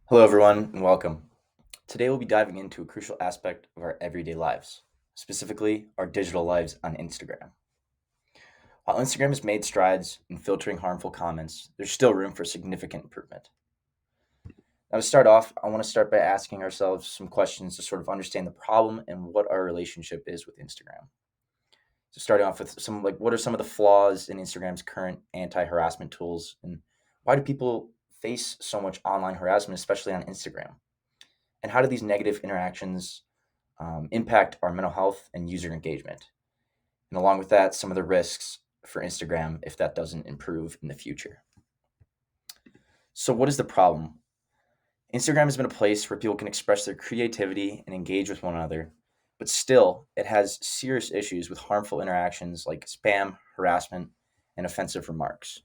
Hello, everyone, and welcome. Today, we'll be diving into a crucial aspect of our everyday lives, specifically our digital lives on Instagram. While Instagram has made strides in filtering harmful comments, there's still room for significant improvement. Now, to start off, I want to start by asking ourselves some questions to sort of understand the problem and what our relationship is with Instagram. So, starting off with what are some of the flaws in Instagram's current anti harassment tools, and why do people face so much online harassment, especially on Instagram? And how do these negative interactions impact our mental health and user engagement? And along with that, some of the risks for Instagram if that doesn't improve in the future. So, what is the problem? Instagram has been a place where people can express their creativity and engage with one another, but still, it has serious issues with harmful interactions like spam, harassment, and offensive remarks.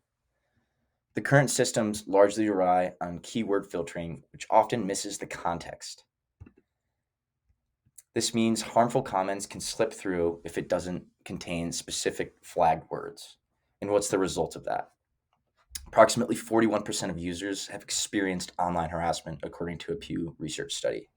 The current systems largely rely on keyword filtering, which often misses the context. This means harmful comments can slip through if it doesn't contain specific flagged words. And what's the result of that? Approximately 41% of users have experienced online harassment, according to a Pew Research study.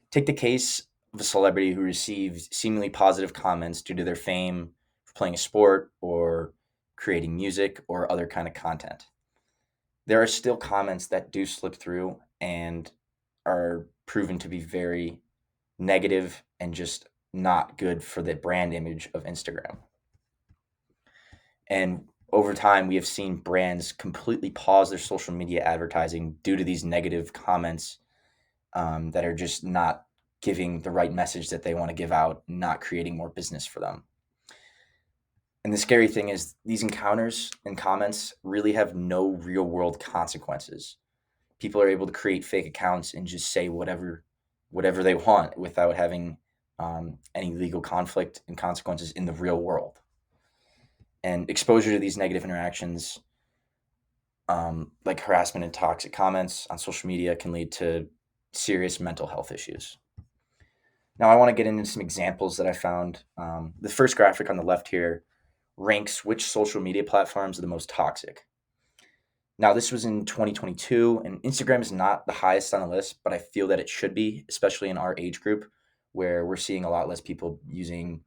Take the case of a celebrity who received seemingly positive comments due to their fame for playing a sport or creating music or other kind of content. There are still comments that do slip through and are proven to be very negative and just not good for the brand image of Instagram. And over time, we have seen brands completely pause their social media advertising due to these negative comments that are just not giving the right message that they want to give out, not creating more business for them. And the scary thing is, these encounters and comments really have no real world consequences. People are able to create fake accounts and just say whatever they want without having any legal conflict and consequences in the real world. And exposure to these negative interactions, like harassment and toxic comments on social media, can lead to serious mental health issues. Now, I want to get into some examples that I found. The first graphic on the left here ranks which social media platforms are the most toxic. Now, this was in 2022, and Instagram is not the highest on the list, but I feel that it should be, especially in our age group, where we're seeing a lot less people using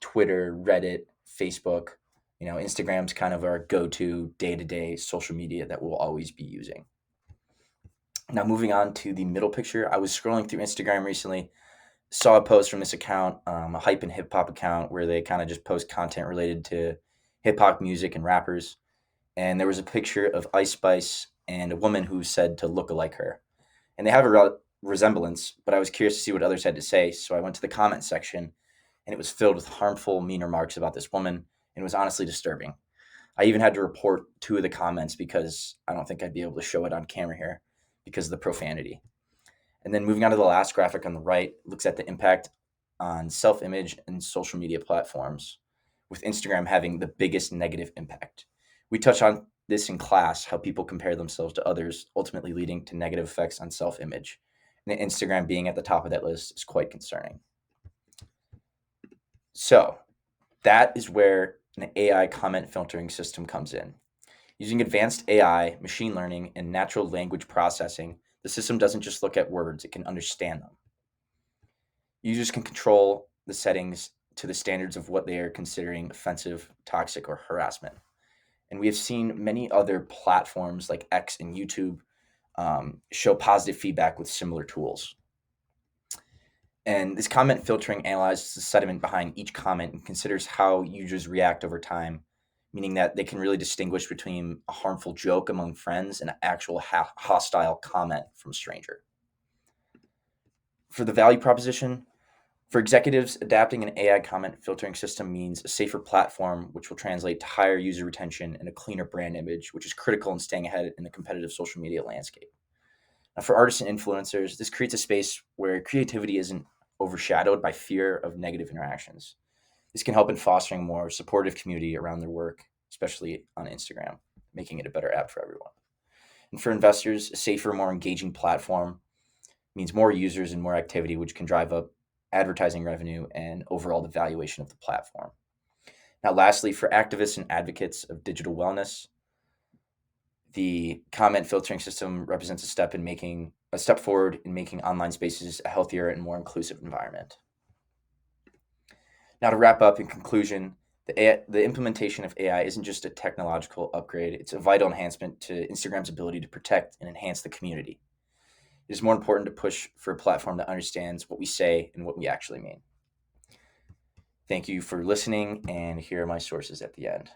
Twitter, Reddit, Facebook. Instagram's kind of our go-to day-to-day social media that we'll always be using. Now, moving on to the middle picture, I was scrolling through Instagram recently, saw a post from this account, a hype and hip hop account, where they kind of just post content related to hip hop music and rappers. And there was a picture of Ice Spice and a woman who said to look like her. And they have a resemblance, but I was curious to see what others had to say. So I went to the comment section, and it was filled with harmful, mean remarks about this woman, and it was honestly disturbing. I even had to report two of the comments because I don't think I'd be able to show it on camera here because of the profanity. And then moving on to the last graphic on the right, looks at the impact on self image and social media platforms, with Instagram having the biggest negative impact. We touch on this in class, how people compare themselves to others, ultimately leading to negative effects on self image. And Instagram being at the top of that list is quite concerning. So, that is where an AI comment filtering system comes in. Using advanced AI, machine learning, and natural language processing, the system doesn't just look at words, it can understand them. Users can control the settings to the standards of what they are considering offensive, toxic, or harassment. And we have seen many other platforms like X and YouTube show positive feedback with similar tools. And this comment filtering analyzes the sentiment behind each comment and considers how users react over time, meaning that they can really distinguish between a harmful joke among friends and an actual hostile comment from a stranger. For the value proposition, for executives, adapting an AI comment filtering system means a safer platform, which will translate to higher user retention and a cleaner brand image, which is critical in staying ahead in the competitive social media landscape. Now, for artists and influencers, this creates a space where creativity isn't overshadowed by fear of negative interactions. This can help in fostering a more supportive community around their work, especially on Instagram, making it a better app for everyone. And for investors, a safer, more engaging platform means more users and more activity, which can drive up advertising revenue and overall the valuation of the platform. Now, lastly, for activists and advocates of digital wellness, The comment filtering system represents a step forward in making online spaces a healthier and more inclusive environment. Now, to wrap up, in conclusion, the implementation of AI isn't just a technological upgrade, it's a vital enhancement to Instagram's ability to protect and enhance the community. It is more important to push for a platform that understands what we say and what we actually mean. Thank you for listening, and here are my sources at the end.